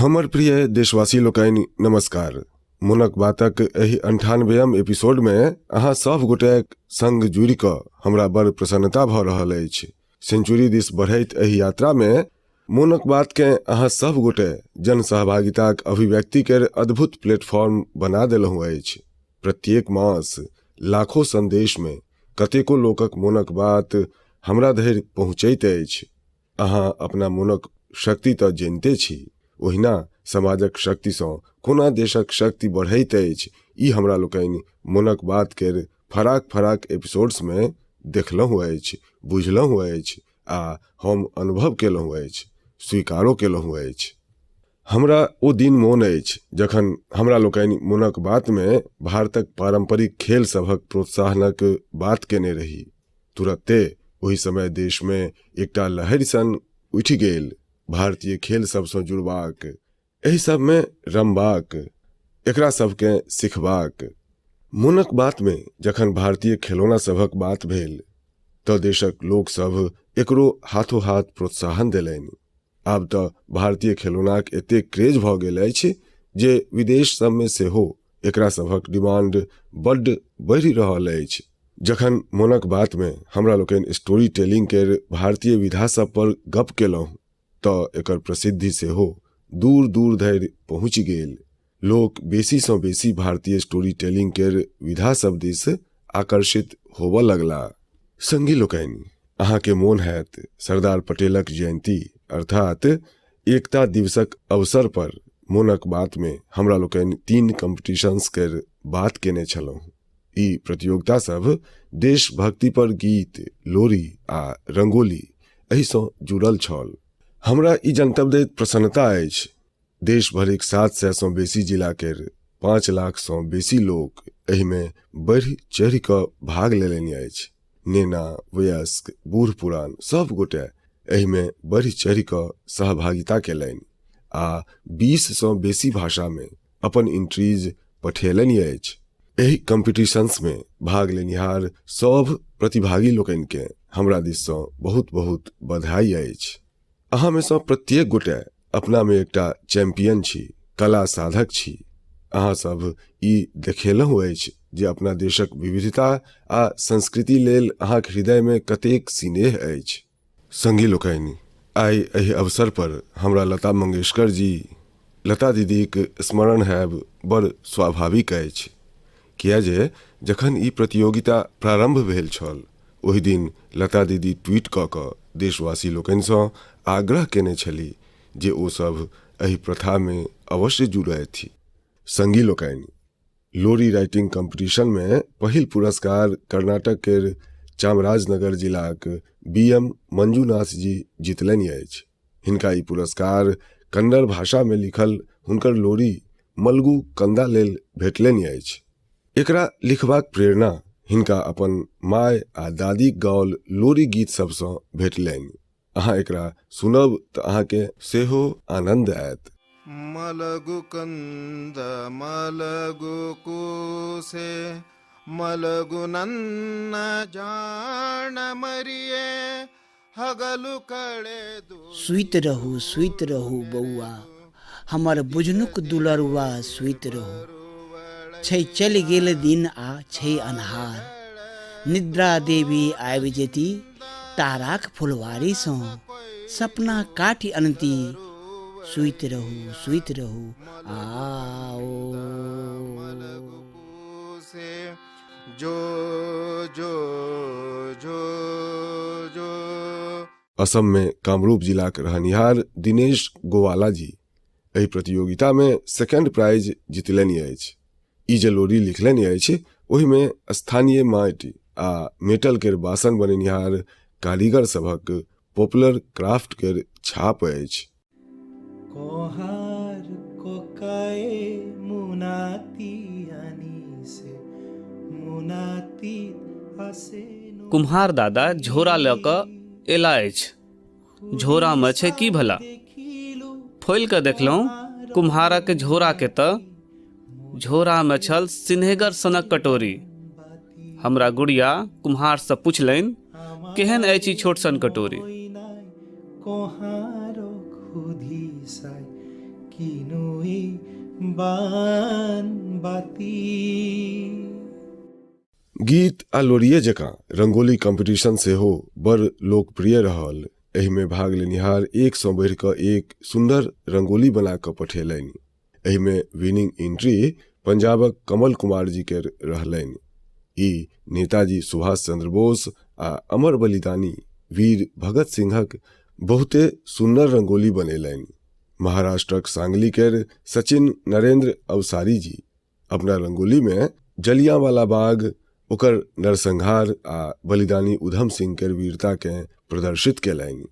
हमर प्रिय देशवासी लोकनि नमस्कार। मुनक बातक एहि 98वें एपिसोड में अहाँ सब गोटे संग जुड़ि कऽ हमरा बड़ प्रसन्नता भऽ रहल अछि। सेंचुरी दिस बढ़ैत एहि यात्रा में मुनक बात के अहाँ सब गोटे जन सहभागिताक अभिव्यक्ति के अद्भुत प्लेटफॉर्म बना देलहुँ अछि। प्रत्येक मास लाखों संदेश में कतेको लोकक मुनक बात हमरा धरि पहुँचैत अछि। अहाँ अपना मुनक शक्ति तऽ जनिते छी, ओहिना समाजक शक्ति सँ कोना देशक शक्ति बढ़ैत अछि ई हमरा लोकनि मुनक बात केर फराक फराक एपिसोड्स में देखलहुँ अछि, बुझलहुँ अछि आ हम अनुभव केलहुँ अछि, स्वीकारो केलहुँ अछि। हमरा ओ दिन मोन अछि जखन हमरा लोकनि मुनक बात में भारतक पारंपरिक खेल सभक प्रोत्साहनक बात केने रही। तुरत्ते ओहि समय देश में एकटा लहरि सन उठि गेल, भारतीय खेल सब सँ जुड़बाक, एहि सब में रमबाक, एकरा सबके सिखबाक। मुनक बात में जखन भारतीय खिलौना सभक बात भेल तऽ देशक लोक सब एकरो हाथों हाथ प्रोत्साहन देलनि। आब तऽ भारतीय खिलौनाक एते क्रेज भऽ गेल अछि जे विदेश सब में सेहो एकरा सभक डिमांड बड्ड बढ़ि रहल अछि। जखन मुनक बात में हमरा लोकनि स्टोरी टेलिंग केर भारतीय विधा सब पर गप केलहुँ तऽ एकर प्रसिद्धि सेहो दूर दूर धरि पहुँचि गेल। लोक बेसी सँ बेसी भारतीय स्टोरी टेलिंग केर विधा सब दिस आकर्षित होबऽ लगला। संगी लोकनि, अहाँ के मोन हैत सरदार पटेलक जयंती अर्थात एकता दिवसक अवसर पर मुनक बात में हमरा लोकनि 3 कॉम्पिटिशन्स केर बात केने छलहुँ। ई प्रतियोगिता सब देशभक्ति पर गीत, लोरी आ रंगोली एहि सँ जुड़ल छल। हमरा ई जनतब दैत प्रसन्नता अछि देश भरिक 700 सँ बेसी जिला केर 5 लाख सँ बेसी लोक एहि में बढ़ि चढ़ि कऽ भाग लेलनि अछि। नेना, वयस्क, बूढ़ पुरान सब गोटे एहि में बढ़ि चढ़ि कऽ सहभागिता केलनि आ 20 सँ बेसी भाषा में अपन एंट्रीज पठेलनि अछि। एहि कॉम्पिटिशन्स में भाग लेनिहार सब प्रतिभागी लोकनि के हमरा दिस सँ बहुत बहुत बधाई अछि। अहाँ में सँ प्रत्येक गोटे अपना में एकटा चैंपियन छी, कला साधक छी। अहाँ सब ई देखेलहुँ अछि जे अपना देशक विविधता आ संस्कृति लेल अहाँक हृदय में कतेक स्नेह अछि। संगी लोकनि, आइ एहि अवसर पर हमरा लता मंगेशकर जी, लता दीदीक स्मरण हैब बड़ स्वाभाविक अछि। किया जे जखन ई प्रतियोगिता प्रारंभ भेल छल ओहि दिन लता दीदी ट्वीट कऽ कऽ देशवासी लोकनि सँ आग्रह केने छली जे ओ सब एहि प्रथा में अवश्य जुड़थि। संगी लोकनि, लोरी राइटिंग कॉम्पिटिशन में पहिल पुरस्कार कर्नाटक केर चामराजनगर जिलाक BM मंजूनाथ जी जितलनि अछि। हिनका ई पुरस्कार कन्नड़ भाषा में लिखल हुनकर लोरी मलगू कंदा लेल भेटलनि अछि। एकरा लिखबाक प्रेरणा हिनका अपन माय आ दादीक गाओल लोरी गीत सब सँ भेटलनि। अहाँ एकरा सुनब तऽ अहाँ के सेहो आनंद आयत। मलगु कंद मलगु कुसे मलगु नन्न जान मरिए हगलु कड़े दू। सुइत रहू बउआ, हमर बुझनुक दुलरुआ सुइत रहू। छै चलि गेल दिन आ छै अन्हार, निद्रा देवी आबि जेती ताराक फुलवारी सँ, सपना काटि अनती सुइत रहू आओ। जो जो जो जो। असम में कामरूप जिलाक रहनिहार दिनेश गोवाला जी एहि प्रतियोगिता में सेकंड प्राइज जितलनि अछि। ई जे लोरी लिखलनि अछि ओहि में स्थानीय माटि आ मेटल केर बासन बनेनिहार कारीगर सभक पॉपुलर क्राफ्ट केर छाप अछि। कोहार कोकाए मुनाती आनी से मुनाती हसे। कुम्हार दादा झोरा लऽ कऽ एला अछि। झोरा में छै की भला? खोलि कऽ देखलहुँ कुम्हारक झोरा के तऽ झोरा में छल सिन्हेगर सनक कटोरी। हमरा गुड़िया कुम्हार सँ पुछलनि, केहन अछि ई छोट सन कटोरी? कोहारो खुदी साई किनुई बान बाती। गीत आ लोरिये जकाँ रंगोली कॉम्पिटिशन सेहो बड़ लोकप्रिय रहल। एहि में भाग लेनिहार 1 सँ बढ़ि कऽ एक सुंदर रंगोली बना कऽ पठेलनि। एहि में विनिंग एंट्री पंजाबक कमल कुमार जी के रहलनि। ई नेताजी सुभाष चंद्र बोस आ अमर बलिदानी वीर भगत सिंहक बहुते सुंदर रंगोली बनेलनि। महाराष्ट्रक सांगली के सचिन नरेंद्र अवसारी जी अपना रंगोली में जलियांवाला बाग, ओकर नरसंहार आ बलिदानी उधम सिंह के वीरता के प्रदर्शित केलनि।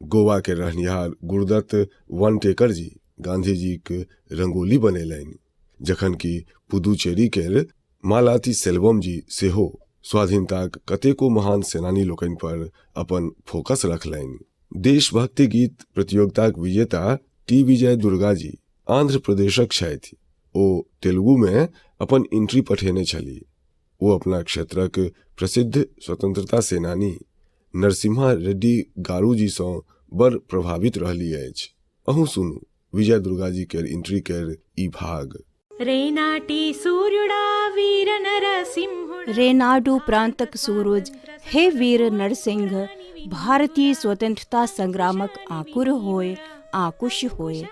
गोवा के रहनिहार गुरुदत्त वनटेकर जी गांधी जी के रंगोली बनेलनि, जखन कि पुदुचेरी के मालाती सेल्वम जी सेहो स्वाधीनताक कतेको महान सेनानी लोकनि पर अपन फोकस रखलनि। देशभक्ति गीत प्रतियोगिताक विजेता टी विजय दुर्गा जी आंध्र प्रदेशक छथि। ओ तेलुगु में अपन एंट्री पठेने छली। वो अपना क्षेत्रक प्रसिद्ध स्वतंत्रता सेनानी नरसिम्हा रेड्डी गारू जी सँ बड़ प्रभावित रहली अछि। अहूँ सुनू विजय दुर्गा जी के एंट्री के ई भाग। रेनाटी सूर्युडा वीर नरसिंह। रेनाडू प्रांतक सूरज हे वीर नरसिंह, भारतीय स्वतंत्रता संग्रामक आकुर होय, आकुश होय।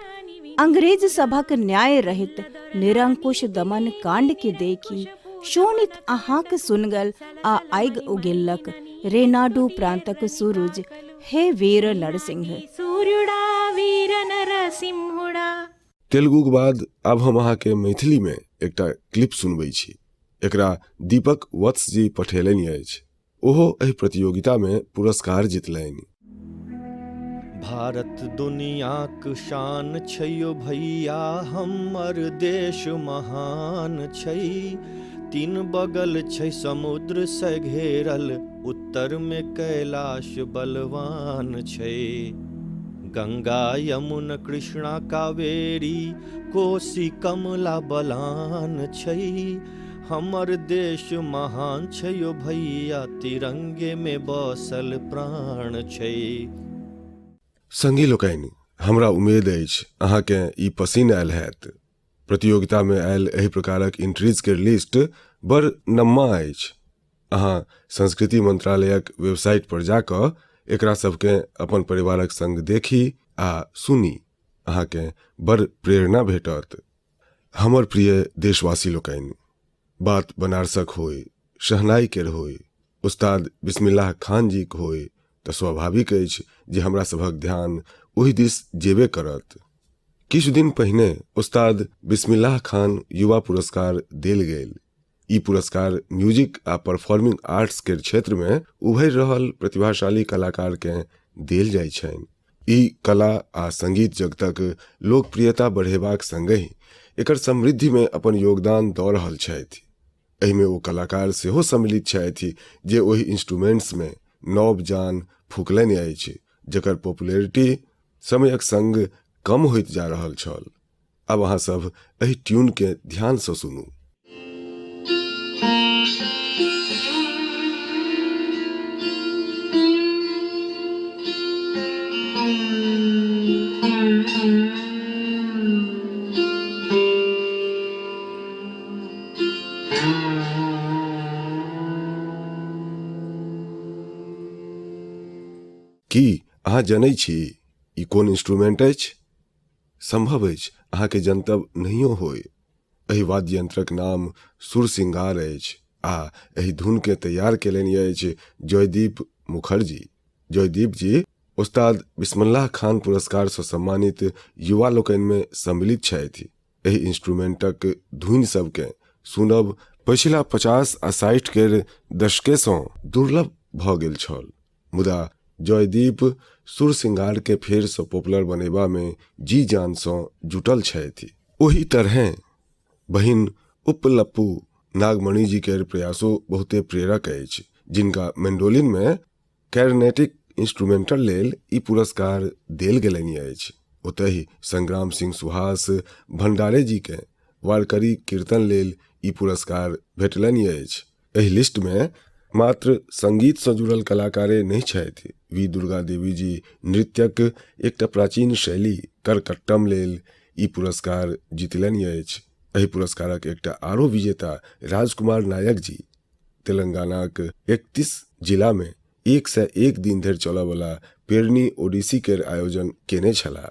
अंग्रेज सभक न्याय रहित निरंकुश दमन कांड के देखी शोणित अहाँक सुनगल आ आइग उगिलक। रेनाडू प्रांतक सूरज हे वीर नरसिंह। सूर्युडा वीर नरसिंहुडा। तेलुगु के बाद अब हम अहाँ के मैथिली में एकटा क्लिप सुनबै छी। एकरा दीपक वत्स जी पठेलनि अछि। ओहो एहि प्रतियोगिता में पुरस्कार जितलनि। भारत दुनियाक शान छै यो भैया, हमर देश महान छै। 3 बगल छै समुद्र से घेरल, उत्तर में कैलाश बलवान छै। गंगा यमुना कृष्णा कावेरी, कोसी कमला बलान छै। हमर देश महान छै यो भैया, तिरंगे में बसल प्राण छै। संगी लोकनि, हमरा उम्मीद अछि अहाँ के ई पसिन आयल हैत। प्रतियोगिता में आयल एहि प्रकारक एंट्रीज के लिस्ट बड़ नम्मा अछि। अहाँ संस्कृति मंत्रालयक वेबसाइट पर जाकऽ एकरा सबके अपन परिवारक संग देखी आ सुनी, अहाँ के बड़ प्रेरणा भेटत। हमर प्रिय देशवासी लोकनि, बात बनारसक होय, शहनाई केर होय, उस्ताद बिस्मिल्लाह खान जी के होय, तऽ स्वाभाविक अछि जे हमरा सभक ध्यान ओहि दिस जेबे करत। किछु दिन पहिने उस्ताद बिस्मिल्लाह खान युवा पुरस्कार देल गेल। ई पुरस्कार म्यूजिक आ परफॉर्मिंग आर्ट्स के क्षेत्र में उभरि रहल प्रतिभाशाली कलाकार के देल जाइ छनि। ई कला आ संगीत जगतक लोकप्रियता बढ़ेबाक संगहि एकर समृद्धि में अपन योगदान दऽ रहल छथि। एहि में ओ कलाकार सेहो सम्मिलित छथि जे ओहि इंस्ट्रूमेंट्स में नव जान फूकलनि अछि, जकर पॉपुलैरिटी समयक संग कम होइत जा रहल छल। अब अहाँ सब एहि ट्यून के ध्यान सँ सुनू। की अहाँ जनै छी ई कोन इंस्ट्रूमेंट अछि? संभव अछि अहाँ के जनतब नहियो होय। एहि वाद्य यंत्रक नाम सुरसिंगार अछि आ एहि धुन के तैयार केलनि अछि जयदीप मुखर्जी। जयदीप जी उस्ताद बिस्मिल्लाह खान पुरस्कार से सम्मानित युवा लोकनि में सम्मिलित छथि। एहि इंस्ट्रूमेंटक धुन सबके सुनब पछिला 50 आ 60 के दशके सँ दुर्लभ भऽ गेल छल, मुदा जयदीप सुरसिंगार के फेर से पॉपुलर बनेबा में जी जान सँ जुटल छथि। ओही तरह बहिन उपलप्पू नागमणि जी के प्रयासो बहुते प्रेरक अछि, जिनका मैंडोलिन में कैरनेटिक इंस्ट्रूमेंटल लेल ई पुरस्कार देल गेलनि अछि। ओतहि संग्राम सिंह सुहास भंडारे जी के वारकरी कीर्तन लेल ई पुरस्कार भेटलनि अछि। एहि लिस्ट में मात्र संगीत से जुड़ल कलाकारे नहीं छथि। वी दुर्गा देवी जी नृत्यक एकटा प्राचीन शैली करकट्टम लेल ई पुरस्कार जीतलनि अछि। एहि पुरस्कारक एकटा आरो विजेता राजकुमार नायक जी तेलंगानाक 31 जिला में 101 दिन धरि चलय वाला पेरनी ओडिसी केर आयोजन केने छलाह।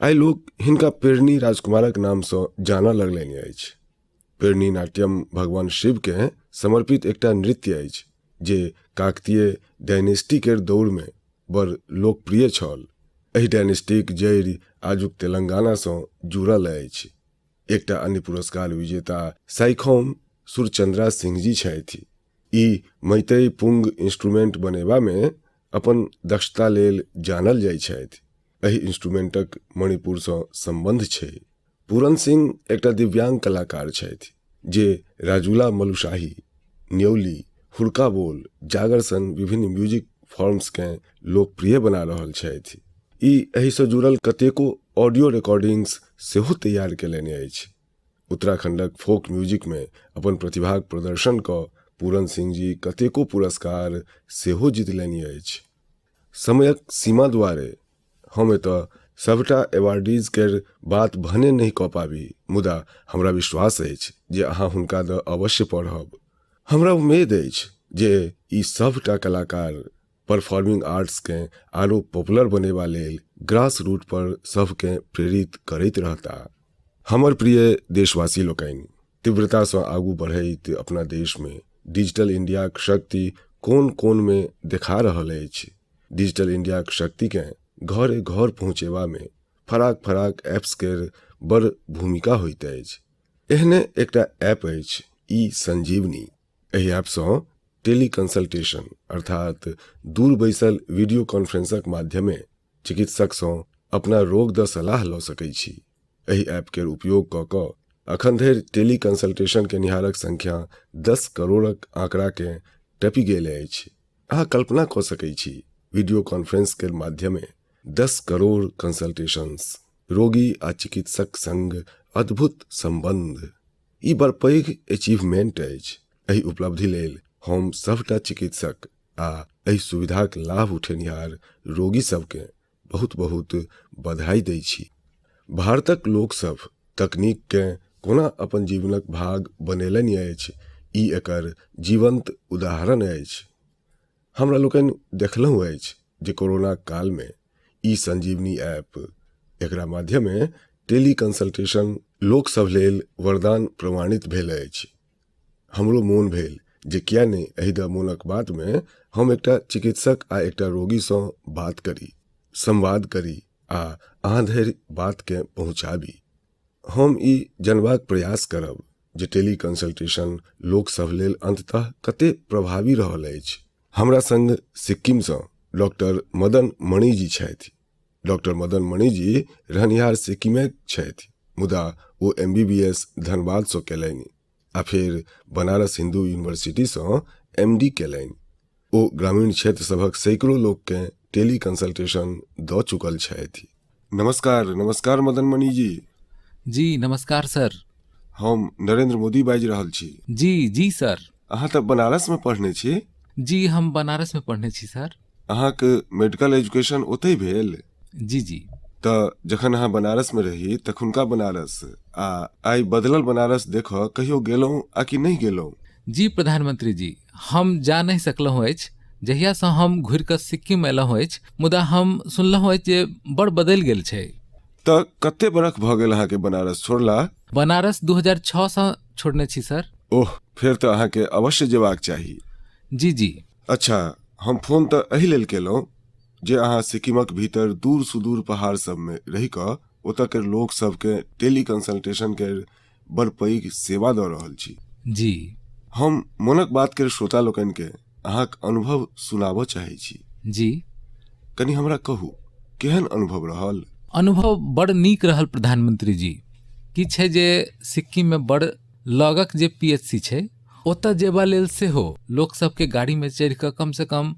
आइ लोग हिनका पेरनी राजकुमारक नाम सँ जानऽ लगलनि अछि। पेरनी नाट्यम भगवान शिव के समर्पित एकटा नृत्य अछि जे काकतीय डायनेस्टी केर दौर में बड़ लोकप्रिय छल। एहि डायनेस्टीक जड़ि आजुक तेलंगाना सँ जुड़ल अछि। एकटा अन्य पुरस्कार विजेता साइखौम सुरचंद्रा सिंह जी छथि। ई मैतई पुंग इंस्ट्रूमेंट बनेबा में अपन दक्षता लेल जानल जाइ छथि। एहि इंस्ट्रूमेंटक मणिपुर सँ संबंध छै। पूरन सिंह एकटा दिव्यांग कलाकार छथि जे राजूला मलुशाही, न्यौली, हुड़का बोल, जागर सन विभिन्न म्यूजिक फॉर्म्स के लोकप्रिय बना रहल छथि। ई एहि सँ जुड़ल कतेको ऑडियो रिकॉर्डिंग्स सेहो तैयार केलनि अछि। उत्तराखंडक फोक म्यूजिक में अपन प्रतिभाक प्रदर्शन क पूरन सिंह जी कतेको पुरस्कार सेहो जीतलनि अछि। समयक सीमा दुआरे हम एतऽ सबटा अवार्डीज केर बात भने नहीं कऽ पाबी, मुदा हमरा विश्वास अछि जे अहाँ हुनका द अवश्य पढ़ब। हमरा उम्मीद अछि जे ई सबटा कलाकार परफॉर्मिंग आर्ट्स के आरो पॉपुलर बनेबा लेल ग्रास रूट पर सबके प्रेरित करैत रहता। हमर प्रिय देशवासी लोकनि, तीव्रता सँ आगू बढ़ैत अपना देश में डिजिटल इंडिया के शक्ति कोन कोन में देखा रहल अछि। डिजिटल इंडिया के शक्ति के घरे घर पहुँचेबा में फराक फराक एप्स केर बड़ भूमिका होइत अछि। एहने एकटा ऐप अछि ई संजीवनी। एहि ऐप सँ टेली कंसल्टेशन अर्थात दूर बैसल वीडियो कॉन्फ्रेंसक माध्यमे चिकित्सक सँ अपना रोग द सलाह लऽ सकै छी। एहि ऐप केर उपयोग कऽ कऽ अखन धरि टेली कंसल्टेशन के निहारक संख्या 10 करोड़क आंकड़ा के टपि गेल अछि। अहाँ कल्पना कऽ सकै छी वीडियो कॉन्फ्रेंस के माध्यमे 10 करोड़ कंसल्टेशंस, रोगी आ चिकित्सक संग अद्भुत संबंध। ई बड़ पैघ अचीवमेंट अछि। एहि उपलब्धि लेल हम सबटा चिकित्सक आ एहि सुविधाक लाभ उठेनिहार रोगी सबके बहुत बहुत बधाई दै छी। भारतक लोक सब तकनीक के कोना अपन जीवनक भाग बनेलनि अछि, ई एकर जीवंत उदाहरण अछि। हमरा लोकनि देखलहुँ अछि जे कोरोना काल में ई संजीवनी ऐप एकरा माध्यमे टेली कंसल्टेशन लोक सब लेल वरदान प्रमाणित भेल अछि। हमरो मोन भेल जे किया नहि एहि द मोनक बात में हम एकटा चिकित्सक आ एकटा रोगी सँ बात करी, संवाद करी आ अहाँ धरि बात के पहुँचाबी। हम ई जनबाक प्रयास करब जे टेली कंसल्टेशन लोक सब लेल अंततः कते प्रभावी रहल अछि। हमरा संग सिक्किम सँ डॉक्टर मदन मणि जी छथि। डॉक्टर मदन मणि जी रहनिहार सिक्किमे छथि, मुदा ओ MBBS धनबाद सँ केलनि आ फेर बनारस हिंदू यूनिवर्सिटी सँ MD केलनि। ओ ग्रामीण क्षेत्र सभक सैकड़ों लोक के टेली कंसल्टेशन दऽ चुकल छथि। नमस्कार नमस्कार मदन मणि जी। जी नमस्कार सर। हम नरेंद्र मोदी बाजि रहल छी। जी सर। अहाँ तऽ बनारस में पढ़ने छी? जी हम बनारस में पढ़ने छी सर। अहाँके मेडिकल एजुकेशन ओतहि भेल? जी। तऽ जखन अहाँ बनारस में रही तखुनका बनारस आ आइ बदलल बनारस देखऽ कहियो गेलहुँ आ कि नहीं गेलहुँ? जी प्रधानमंत्री जी, हम जा नहीं सकलहुँ अछि। जहिया सँ हम घुरि कऽ सिक्किम एलहुँ अछि, मुदा हम सुनलहुँ अछि जे बड़ बदलि गेल छै। तऽ कते बरख भऽ गेल अहाँके बनारस छोड़ला? बनारस 2006 सँ छोड़ने छी सर। ओह, फेर तऽ अहाँके अवश्य जेबाक चाही। जी। अच्छा, हम फोन तऽ एहि लेल केलहुँ जे अहाँ सिक्किमक भीतर दूर सुदूर पहाड़ सब में रहि कऽ ओतऽ के लोक सबके टेली कंसल्टेशन के बड़ पैघ सेवा दऽ रहल छी। जी। हम मोनक बात के श्रोता लोकनि के अहाँक अनुभव सुनाबऽ चाहै छी। जी। कनि हमरा कहू, केहन अनुभव रहल? अनुभव बड़ नीक रहल प्रधानमंत्री जी। की छै जे सिक्किम में बड़ लगक जे PHC छै, ओतऽ जेबा लेल सेहो लोक सबके गाड़ी में चढ़ि कऽ कम से कम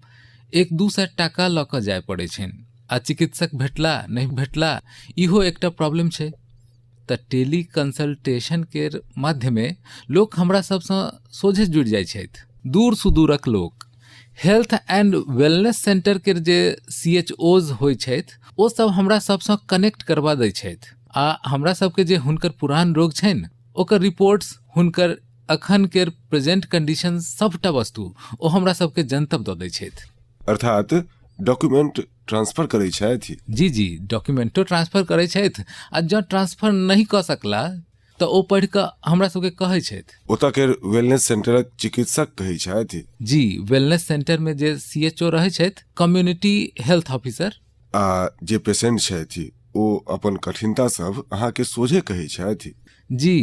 1-2 टाका लऽ कऽ जाय पड़ै छनि आ चिकित्सक भेटला नहीं भेटला इहो एकटा प्रॉब्लम छै। तऽ टेली कंसल्टेशन के माध्यमे लोक हमरा सबसँ सोझे जुड़ि जाइ छथि। दूर सुदूरक लोक हेल्थ एंड वेलनेस सेंटर के जे CHOs होइ छथि, ओ सब हमरा सबसँ कनेक्ट करवा दै छथि आ हमरा सबके जे हुनकर पुरान रोग छै न ओकर रिपोर्ट्स हुनकर अखन के प्रेजेंट कंडीशन सबटा वस्तु ओ हमरा सबके जनतब दऽ दै छथि। अर्थात डॉक्यूमेंट ट्रांसफर करै छथि। जी डॉक्यूमेंटो ट्रांसफर करै छथि आ जँ ट्रांसफर नहीं कऽ सकला तऽ ओ पढ़ि कऽ हमरा सबके कहै छथि। ओतऽ के वेलनेस सेंटरक चिकित्सक कहै छथि। जी वेलनेस सेंटर में जे CHO रहै छथि कम्युनिटी हेल्थ ऑफिसर। आ जे पेशेंट छथि ओ अपन कठिनता सब अहाँके सोझे कहै छथि। जी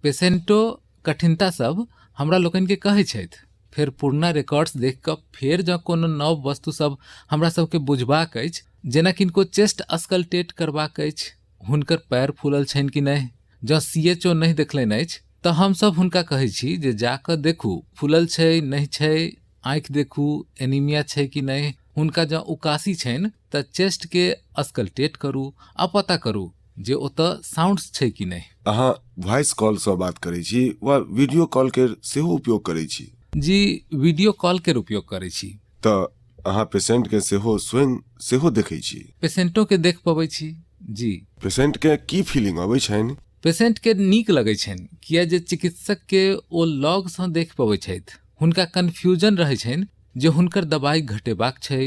पेशेंटो कठिनता सब हमरा लोकनि के कहै छथि। फेर पुरना रिकॉर्ड्स देख कऽ फेर जँ कोनो नव वस्तु सब हमरा सबके बुझबाक अछि, जेना किनको चेस्ट अस्कल्टेट करबाक अछि, हुनकर पैर फूलल छनि कि नहि, जँ CHO नहीं देखलनि अछि तऽ हमसब हुनका कहै छी जे जाकऽ देखू फूलल छै नहीं छै, आँखि देखू एनीमिया छै कि नहीं, हुनका जँ उकासी छनि तऽ चेस्ट के अस्कल्टेट करू आ पता करू जे ओतऽ साउंड्स छै कि नहीं। अहाँ वॉइस कॉल सँ बात करै छी वा वीडियो कॉल के सेहो उपयोग करै छी? जी वीडियो कॉल के उपयोग करै छी। तऽ अहाँ पेशेंट के स्वयं सेहो देखै छी? पेशेंटो के देख पबै छी। जी पेशेंट के की फीलिंग अबै छनि? पेशेंट के नीक लगै छनि, किया जे चिकित्सक के ओ लॉग सँ देख पबै छथि। हुनका कन्फ्यूजन रहै छनि जे हुनकर दवाई घटेबाक छै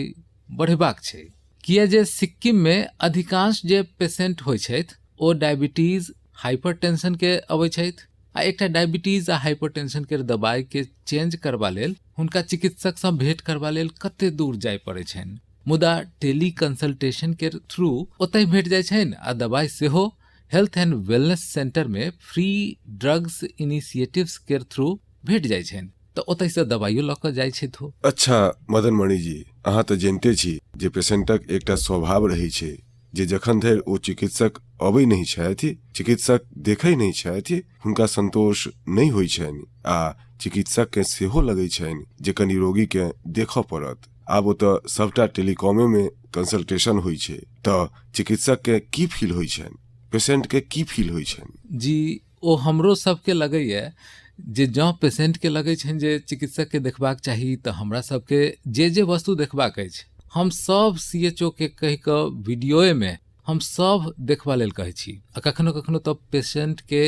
बढ़ेबाक छै, किया जे सिक्किम में अधिकांश जे पेशेंट होइ छथि ओ डायबिटीज हाइपरटेंशन के अबै छथि आ एकटा डायबिटीज आ हाइपरटेंशन के दवाई के चेंज करबा लेल हुनका चिकित्सक सँ भेंट करबा लेल कते दूर जाय पड़ै छनि। मुदा टेली कंसल्टेशन के थ्रू ओतय भेट जाइ छनि आ दवाई सेहो हेल्थ एंड वेलनेस सेंटर में फ्री ड्रग्स इनिशिएटिव्स के थ्रू भेट जाइ छनि तऽ ओतय से दवाइयो लऽ कऽ जाइ छथि हो। अच्छा मदन मणि जी, अहाँ तऽ जनिते छी जे पेशेंटक एकटा स्वभाव रहै छै जे जखन धरि ओ चिकित्सक अबै नहीं छथि, चिकित्सक देखै नहीं छथि, हुनका संतोष नहीं होइ छनि आ चिकित्सक के सेहो लगै छनि जे कनि रोगी के देखऽ पड़त। आब ओतऽ सबटा टेलीकॉमे में कंसल्टेशन होइ छै तऽ चिकित्सक के की फील होइ छनि, पेशेंट के की फील होइ छनि? जी ओ हमरो सबके लगैए जे जँ पेशेंट के लगै छनि जे चिकित्सक के देखबाक चाही तऽ हमरा सबके जे वस्तु देखबाक अछि हम सब CHO के कहि कऽ वीडियोए में हम सब देखबा लेल कहै छी। आ कखनो कखनो तऽ पेशेंट के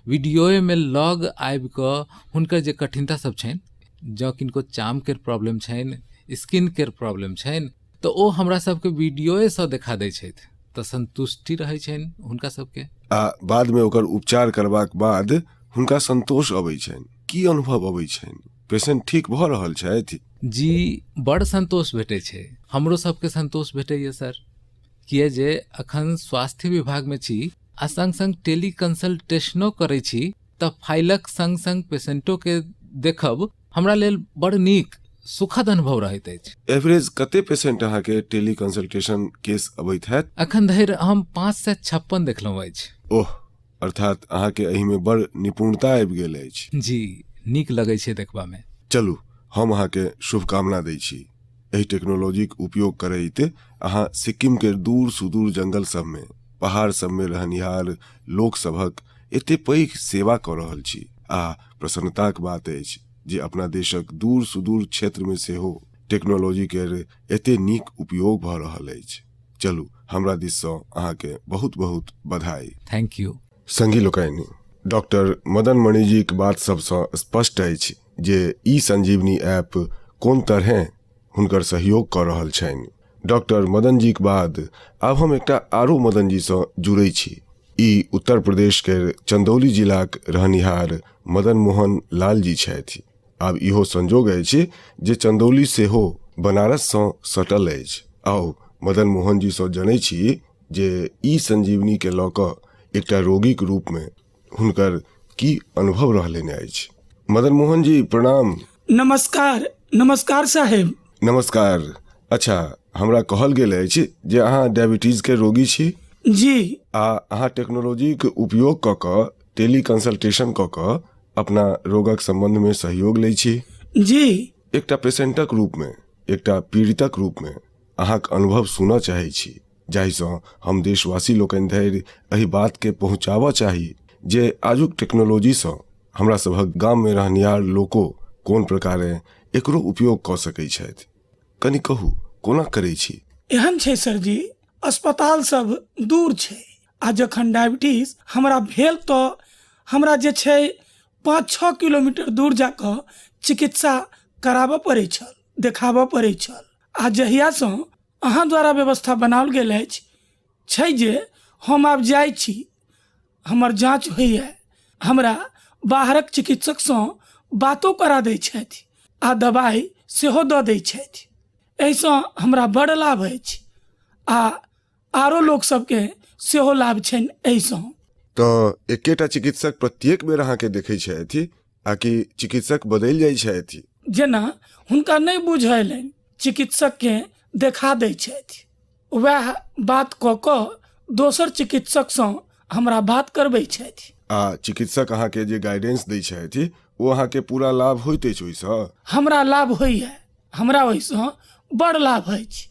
वीडियोए में लॉग आबि कऽ हुनकर जे कठिनता सब छनि, जँ किनको चाम के प्रॉब्लम छनि, स्किन के प्रॉब्लम छनि तऽ ओ हमरा सबके वीडियोए सँ देखा दै छथि तऽ संतुष्टि रहै छनि हुनका सबके। आ बाद में ओकर उपचार करबाक बाद हुनका संतोष अबै छनि, की अनुभव अबै छनि? पेशेंट ठीक भऽ रहल छथि? जी बड़ संतोष भेटै छै, हमरो सबके संतोष भेटैए सर, किया जे अखन स्वास्थ्य विभाग में छी आ संग संग टेली कंसल्टेशनो करै छी तऽ फाइलक संग संग पेशेंटो के देखब हमरा लेल बड़ नीक सुखद अनुभव रहैत अछि। एवरेज कते पेशेंट अहाँ के टेली कंसल्टेशन केस अबैत हैत? अखन धरि हम 556 देखलहुँ अछि। ओह, अर्थात अहाँ के एहि में बड़ निपुणता आबि गेल अछि। जी नीक लगै छै देखबा में। चलू हम अहाँ के शुभकामना दै छी। एहि टेक्नोलॉजीक उपयोग करैत अहाँ सिक्किम के दूर सुदूर जंगल सब में, पहाड़ सब में रहनिहार लोक सभक एते पैघ सेवा कऽ रहल छी आ प्रसन्नताक बात अछि जे अपना देशक दूर सुदूर क्षेत्र में सेहो टेक्नोलॉजी के एते नीक उपयोग भऽ रहल अछि। चलू हमरा दिस सँ अहाँ के बहुत बहुत बधाई। Thank you. संगी लोकनि, डॉक्टर मदन मणि जी के बात सबसँ स्पष्ट अछि जे ई संजीवनी ऐप कोन तरह हुनकर सहयोग कऽ रहल छनि। डॉक्टर मदन जी के बाद आब हम एकटा आरो मदन जी सँ जुड़ै छी। ई उत्तर प्रदेश के चंदौली जिलाक रहनिहार मदन मोहन लाल जी छथि। आब इहो संजोग अछि जे चंदौली सेहो बनारस सँ सटल अछि। आओ मदन मोहन जी सँ जनै छी जे ई संजीवनी के लऽ कऽ एकटा रोगी के रूप में हुनकर की अनुभव रहलनि अछि। मदन मोहन जी प्रणाम। नमस्कार। नमस्कार साहेब। नमस्कार। अच्छा, हमरा कहल गेल अछि जे अहाँ डायबिटीज के रोगी छी? जी। आ अहाँ टेक्नोलॉजी के उपयोग कऽ कऽ टेली कंसल्टेशन कऽ कऽ अपना रोगक संबंध में सहयोग लै छी? जी। एकटा पेशेंटक रूप में, एकटा पीड़ितक रूप में अहाँक अनुभव सुनऽ चाहै छी, जाहिसँ हम देशवासी लोकनि धरि एहि बात के पहुँचाबऽ चाही जे आजुक टेक्नोलॉजी सँ हमरा सभक गाम में रहनिहार लोको कोन प्रकारे एकरो उपयोग कऽ सकै छथि। कनि कहू कोना करै छी? एहन छै सर जी, अस्पताल सब दूर छै आ जखन डायबिटीज हमरा भेल तो हमरा जे छै 5-6 किलोमीटर दूर जाकऽ चिकित्सा कराबऽ पड़ै छल, देखाबऽ पड़ै छल। आ जहियासँ अहाँ द्वारा व्यवस्था बनाओल गेल अछि छै जे हम आब जाइ छी, हमर जाँच होइए, हमरा बाहरक चिकित्सकसँ बातो करा दै छथि आ दबाइ सेहो दऽ दै छथि। एहिसँ हमरा बड़ लाभ अछि आ आरो लोक सबके सेहो लाभ छनि एहिसँ। तऽ एकेटा चिकित्सक प्रत्येक बेर अहाँके देखै छथि आ कि चिकित्सक बदलि जाइ छथि? जेना हुनका नहि बुझलनि, चिकित्सकके देखा दै छथि, वएह बात कऽ कऽ दोसर चिकित्सकसँ हमरा बात करबै छथि। आ चिकित्सक अहाँके जे गाइडेंस दै छथि ओ अहाँके पूरा लाभ होइत अछि ओहिसँ? हमरा लाभ होइए, हमरा ओहिसँ बड़ लाभ अछि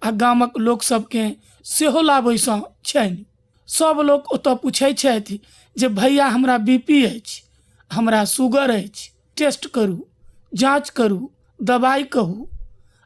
आ गामक लोक सबके सेहो लाभ ओहिसँ छनि। सब लोक ओतऽ पूछै छथि जे भैया हमरा बीपी अछि, हमरा शुगर अछि, टेस्ट करू, जाँच करू, दबाइ कहू।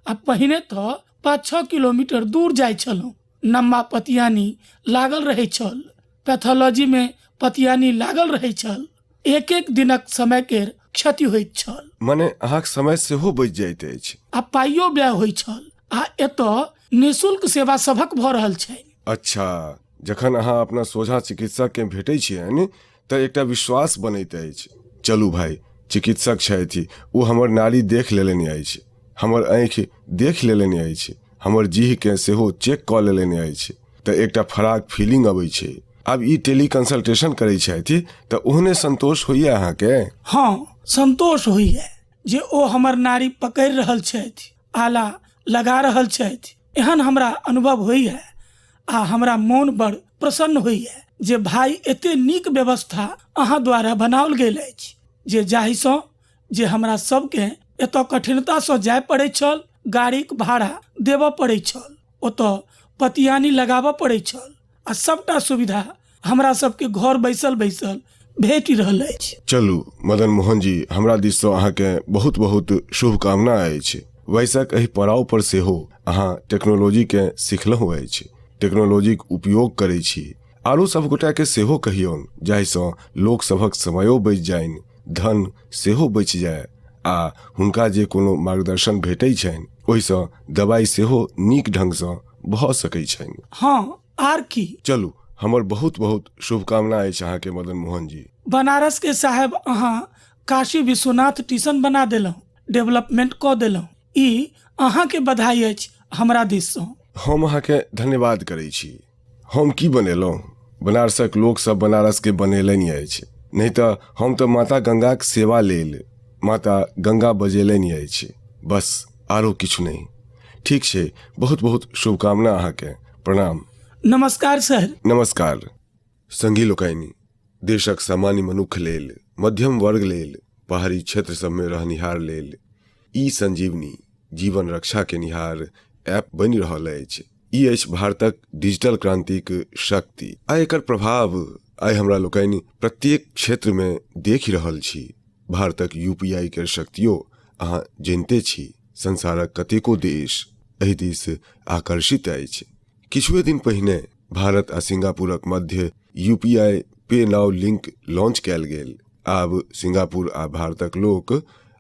आ पहिने तऽ 5-6 किलोमीटर दूर जाइ छलहुँ, नम्मा पतियानी लागल रहै छल, पैथोलॉजीमे पतियानी लागल रहै छल, एक दिनक समय के क्षति होइत छल। मने अहाँक समय सेहो बचि जाइत अछि आ पाइयो व्यय होइ छल। आ एतऽ निःशुल्क सेवा सभक भऽ रहल छै। अच्छा, जखन अहाँ अपना सोझा चिकित्सक के भेटै छियनि तऽ एकटा विश्वास बनैत अछि। चलू भाई, चिकित्सक छथि, ओ हमर नाड़ी देख लेलनि अछि, हमर आँखि देख लेलनि अछि, हमर जीह के सेहो चेक कऽ लेलनि अछि, तऽ एकटा फराक फीलिंग अबै छै। आब ई टेली कंसल्टेशन करै छथि तऽ ओहने संतोष होइए अहाँके? हाँ, संतोष होइए जे ओ हमर नाड़ी पकड़ि रहल छथि, आला लगा रहल छथि। एहन हमरा अनुभव होइए आ हमरा मोन बड़ प्रसन्न होइए जे भाई एते नीक व्यवस्था अहाँ द्वारा बनाओल गेल अछि, जे जाहिसँ जे हमरा सबके एतऽ कठिनतासँ जाय पड़ै छल, गाड़ीक भाड़ा देबऽ पड़ै छल, ओतऽ पतियानी लगाबऽ पड़ै छल, आ सबटा सुविधा हमरा सबके घर बैसल बैसल भेट रहल अछि। चलू मदन मोहन जी, हमरा दिससँ अहाँके बहुत बहुत शुभकामना अछि। वैसक एहि पड़ाव पर सेहो अहाँ टेक्नोलॉजी के सिखलहुँ अछि, टेक्नोलॉजीक उपयोग करै छी। आरो सब गोटा के सेहो कहियौन, जाहिसँ लोक सभक समयो बचि जाइन, धन सेहो बचि जाय आ हुनका जे कोनो मार्गदर्शन भेटै छनि ओहिसँ दवाई सेहो नीक ढंगसँ भऽ सकै छनि। हाँ, आर की। चलू, हमर बहुत बहुत शुभकामना अछि अहाँके मदन मोहन जी। बनारस के साहेब अहाँ काशी विश्वनाथ टीसन बना देलहुँ, डेवलपमेंट कऽ देलहुँ, ई अहाँके बधाई अछि हमरा दिससँ। हम अहाँके धन्यवाद करै छी। हम की बनेलहुँ? बनारसक लोक सब बनारस के बनेलनि अछि, नहीं तऽ हम तऽ माता गंगाक सेवा लेल माता गंगा बजेलनि अछि, बस आरो किछु नहीं। ठीक छै, बहुत बहुत शुभकामना अहाँके। प्रणाम। नमस्कार सर। नमस्कार। संगी लोकनि, देशक सामान्य मनुख लेल, मध्यम वर्ग लेल, पहाड़ी क्षेत्र सबमे रहनिहार लेल ई संजीवनी जीवन रक्षा के निहार ऐप बनि रहल अछि। ई अछि भारतक डिजिटल क्रांतिक शक्ति आ एकर प्रभाव आइ हमरा लोकनि प्रत्येक क्षेत्र में देखि रहल छी। भारतक यूपीआई के शक्तियो अहाँ जानते छी। संसारक कतेको देश एहि दिस आकर्षित अछि। किछुए दिन पहिने भारत आ सिंगापुरक मध्य यूपीआई पे नाउ लिंक लॉन्च कयल गेल। आब सिंगापुर आ भारतक लोक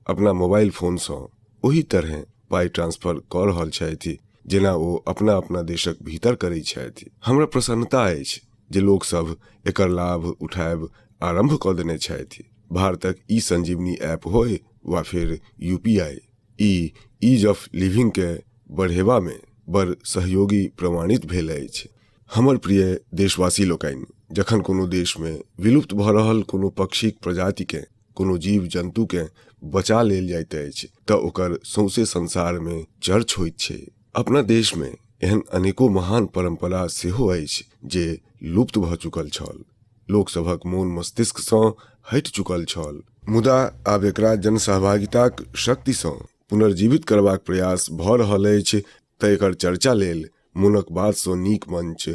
अपना मोबाइल फोनसँ ओही तरह पाई ट्रांसफर कऽ रहल छथि जेना ओ अपना अपना देशक भीतर करैत छथि। हमरा प्रसन्नता अछि जे लोक सब एकर लाभ उठायब आरंभ कऽ देने छथि। भारतक ई संजीवनी ऐप होय वा फिर यूपीआई, ई ईज ऑफ लिविंग के बढ़ेबा में बड़ सहयोगी प्रमाणित भेल अछि। हमर प्रिय देशवासी लोकनि, जखन कोनो देश में विलुप्त भऽ रहल कोनो पक्षीक प्रजाति के, कोनो जीव जंतु के बचा लेल जाइत अछि तऽ ओकर सौंसे संसार में चर्च होइत छै। अपना देश में एहन अनेको महान परंपरा सेहो अछि जे लुप्त भऽ चुकल छल, लोक सभक मोन मस्तिष्कसँ हटि चुकल छल, मुदा आब एकरा जनसहभागिताक शक्तिसँ पुनर्जीवित करबाक प्रयास भऽ रहल अछि। तऽ एकर चर्चा लेल मोनक बातसँ नीक मंच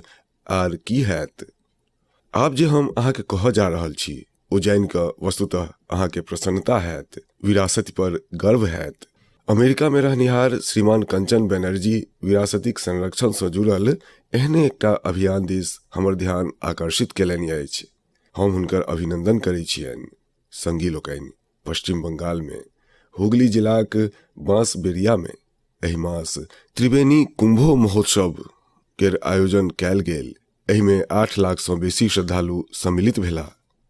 आर की हैत। आब जे हम अहाँके कहऽ जा रहल छी ओ जानि कऽ वस्तुतः अहाँके प्रसन्नता हैत, विरासत पर गर्व हैत अमेरिका में रहनिहार श्रीमान कंचन बनर्जी विरासतिक संरक्षण से जुड़ल एहने एकटा अभियान दिस हमर ध्यान आकर्षित केलनि अछि। हम हुनकर अभिनंदन करै छियनि। संगी लोकनि, पश्चिम बंगाल में हुगली जिलाक बांसबेरिया में एहि मास त्रिवेणी कुंभो महोत्सव केर आयोजन कयल गेल। एहि में 8 लाख सँ बेसी श्रद्धालु सम्मिलित भेला।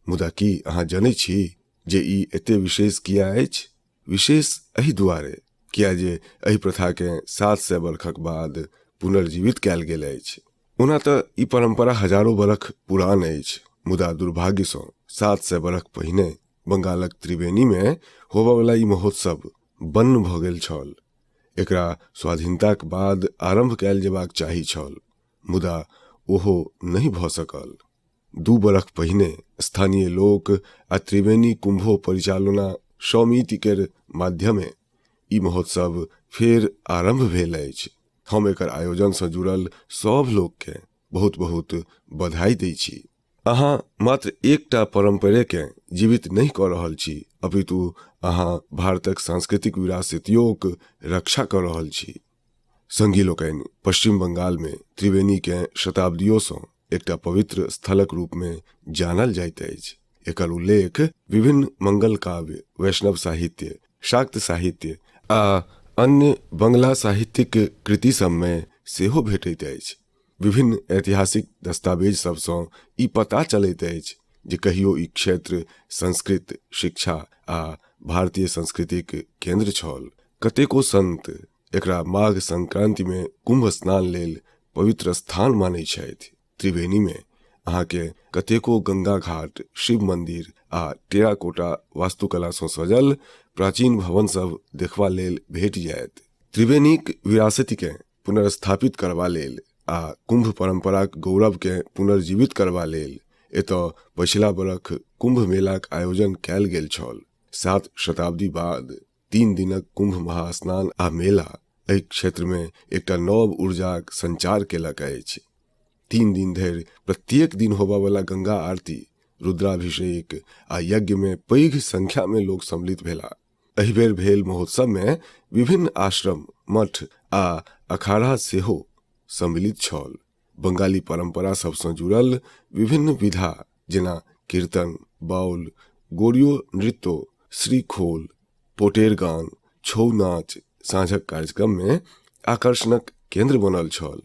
मुदा की अहाँ जनै छी जे ई एते विशेष किया अछि? विशेष एहि दुआरे किया जे एहि प्रथा के 700 वर्षक बाद पुनर्जीवित कयल गेल अछि। ओना तऽ ई परंपरा हजारों वर्ष पुरान अछि, मुदा दुर्भाग्य सँ 700 वर्ष पहिने बंगालक त्रिवेणी में होबयवला ई महोत्सव बन्न भऽ गेल छल। एकरा स्वाधीनताक बाद आरंभ कयल जेबाक चाही छल, मुदा ओहो नहीं भऽ सकल। 2 वर्ष पहिने स्थानीय लोक आ त्रिवेणी कुंभो परिचालना समिति केर माध्यमे ई महोत्सव फेर आरंभ भेल अछि। हम एकर आयोजन से जुड़ल सब लोग के बहुत बहुत बधाई दै छी। अहाँ मात्र एकटा परंपरे के जीवित नहीं कऽ रहल छी, अपितु अहाँ भारतक सांस्कृतिक विरासतियोक रक्षा कऽ रहल छी। संगी लोकनि, पश्चिम बंगाल में त्रिवेणी के शताब्दियों सँ एकटा पवित्र स्थलक रूप में जानल जाइत अछि। एकर उल्लेख विभिन्न मंगल काव्य, वैष्णव साहित्य, शाक्त साहित्य आ अन्य बंगला साहित्यिक कृति सब में सेहो भेटैत अछि। विभिन्न ऐतिहासिक दस्तावेज सब सँ ई पता चलैत अछि जे कहियो ई क्षेत्र संस्कृत, शिक्षा आ भारतीय संस्कृतिक केंद्र छल। कतेको संत एकरा माघ संक्रांति में कुंभ स्नान लेल पवित्र स्थान मानै छथि। त्रिवेणी में अहाँ के कतेको गंगा घाट, शिव मंदिर आ टेराकोटा वास्तुकला सँ सजल प्राचीन भवन सब देखबा लेल भेट जायत। त्रिवेणीक विरासति के पुनर्स्थापित करबा लेल आ कुंभ परंपराक गौरव के पुनर्जीवित करबा लेल एतऽ पछिला बरख कुंभ मेलाक आयोजन कयल गेल छल। 7 शताब्दी बाद 3 दिनक कुंभ महास्नान आ मेला एहि क्षेत्र में एकटा नव ऊर्जाक संचार केलक अछि। 3 दिन धरि प्रत्येक दिन होबयवला गंगा आरती, रुद्राभिषेक आ यज्ञ में पैघ संख्या में लोक सम्मिलित भेला। एहि बेर भेल महोत्सव में विभिन्न आश्रम, मठ आ अखाड़ा सेहो सम्मिलित छल। बंगाली परंपरा सबसँ जुड़ल विभिन्न विधा जेना कीर्तन, बाउल, गोरियो नृत्य, श्रीखोल, पोटेर गान, छौ नाच साँझक कार्यक्रम में आकर्षणक केंद्र बनल छल।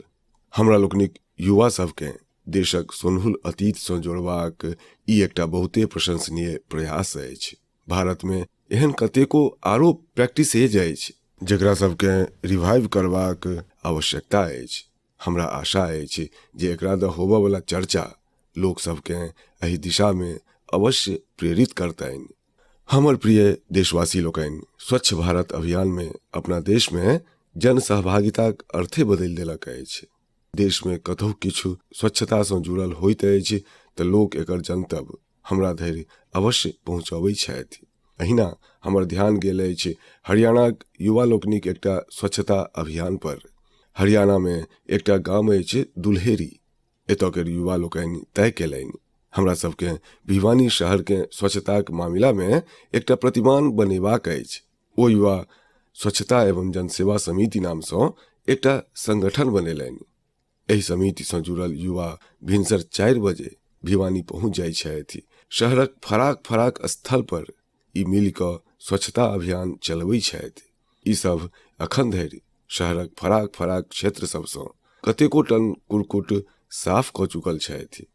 हमरा लोकनिक युवा सबके देशक सोनहुल अतीत सँ जोड़बाक ई एकटा बहुते प्रशंसनीय प्रयास अछि। भारत में एहन कतेको आरो प्रैक्टिसेज अछि जकरा सबके रिवाइव करबाक आवश्यकता अछि। हमरा आशा अछि जे एकरा द होबयवला चर्चा लोक सबके एहि दिशा में अवश्य प्रेरित करतनि। हमर प्रिय देशवासी लोकनि, स्वच्छ भारत अभियान में अपना देश में जन सहभागिताक अर्थे बदलि देलक अछि। देश में कतहु किछु स्वच्छता सँ जुड़ल होइत अछि तऽ लोक एकर जनतब हमरा धरि अवश्य पहुँचबै छथि। अहिना हमर ध्यान गेल अछि हरियाणाक युवा लोकनिक एकटा स्वच्छता अभियान पर। हरियाणा में एकटा गाम अछि दुल्हेरी। एतऽ के युवा लोकनि तय केलनि हमरा सबके भिवानी शहर के स्वच्छताक मामिला में एकटा प्रतिमान बनेबाक अछि। ओ युवा स्वच्छता एवं जनसेवा समिति नाम सँ एकटा संगठन बनेलनि। एहि समिति सँ जुड़ल युवा भिनसर 4 बजे भिवानी पहुँच जाइ छथि। शहरक फराक फराक स्थल पर ई मिल कऽ स्वच्छता अभियान चलबै छथि। ई सब अखन धरि शहरक फराक फराक क्षेत्र सब सँ कतेको टन कुरकुट साफ कऽ चुकल छथि।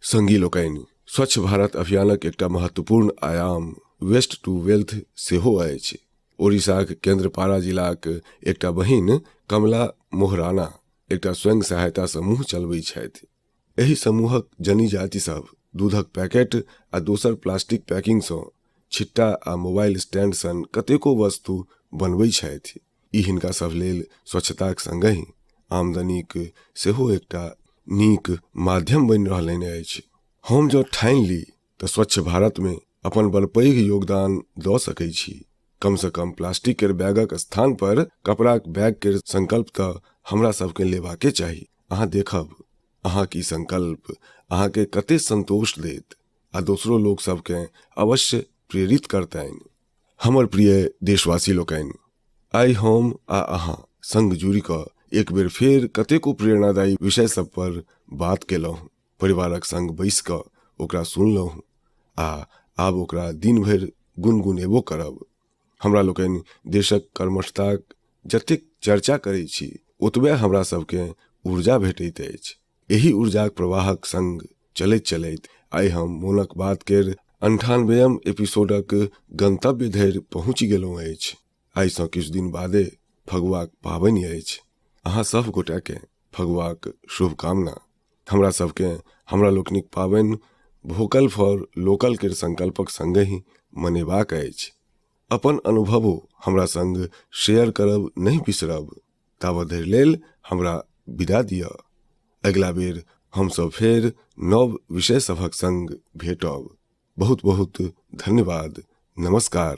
संगी लोकनि, स्वच्छ भारत अभियानक एकटा महत्वपूर्ण आयाम वेस्ट टू वेल्थ सेहो अछि। ओडिशाक केंद्रपाड़ा जिलाक एकटा बहिन कमला मोहराना एकटा स्वयं सहायता समूह चलबै छथि। एहि समूहक जनी जाति सब दूधक पैकेट आ दोसर प्लास्टिक पैकिंग सँ छिट्टा आ मोबाइल स्टैंड सन कतेको वस्तु बनबै छथि। ई हिनका सब लेल स्वच्छताक संगहि आमदनीक सेहो एकटा नीक माध्यम बनि रहलनि अछि। हम जँ ठानि ली तऽ स्वच्छ भारत में अपन बड़ पैघ योगदान दऽ सकै छी। कम से कम प्लास्टिक केर बैगक स्थान पर कपड़ाक बैग केर संकल्प तऽ हमरा सबके लेबाके चाही। अहाँ देखब अहाँक ई संकल्प अहाँके कते संतोष देत आ दोसरो लोग सबके अवश्य प्रेरित करतनि। हमर प्रिय देशवासी लोकनि, आइ हम आ अहाँ संग जुड़ि कऽ एक बेर फेर कतेको प्रेरणादायी विषय सब पर बात केलहुँ, परिवारक संग बैस कऽ ओकरा सुनलहुँ आ आब ओकरा दिन भरि गुनगुनेबो करब। हमरा लोकनि देशक कर्मठताक जतेक चर्चा करैत छी ओतबे हमरा सबके ऊर्जा भेटैत अछि। एही ऊर्जाक प्रवाहक संग चलैत चलैत आइ हम मोनक बात केर 98वें एपिसोडक गंतव्य धरि पहुँचि गेलहुँ अछि। आइसँ किछु दिन बादे फगुआक पाबनि अछि। अहाँ सब गोटाके फगुआक शुभकामना। हमरा सबके हमरा लोकनिक पाबनि वोकल फॉर लोकल केर संकल्पक संगे ही मनेबाक अछि। अपन अनुभवो हमरा संग शेयर करब नहीं बिसरब। ताबत धरि लेल हमरा विदा दिअ। अगिला बेर हमसब फेर नव विषय सभक संग भेटब। बहुत बहुत धन्यवाद। नमस्कार।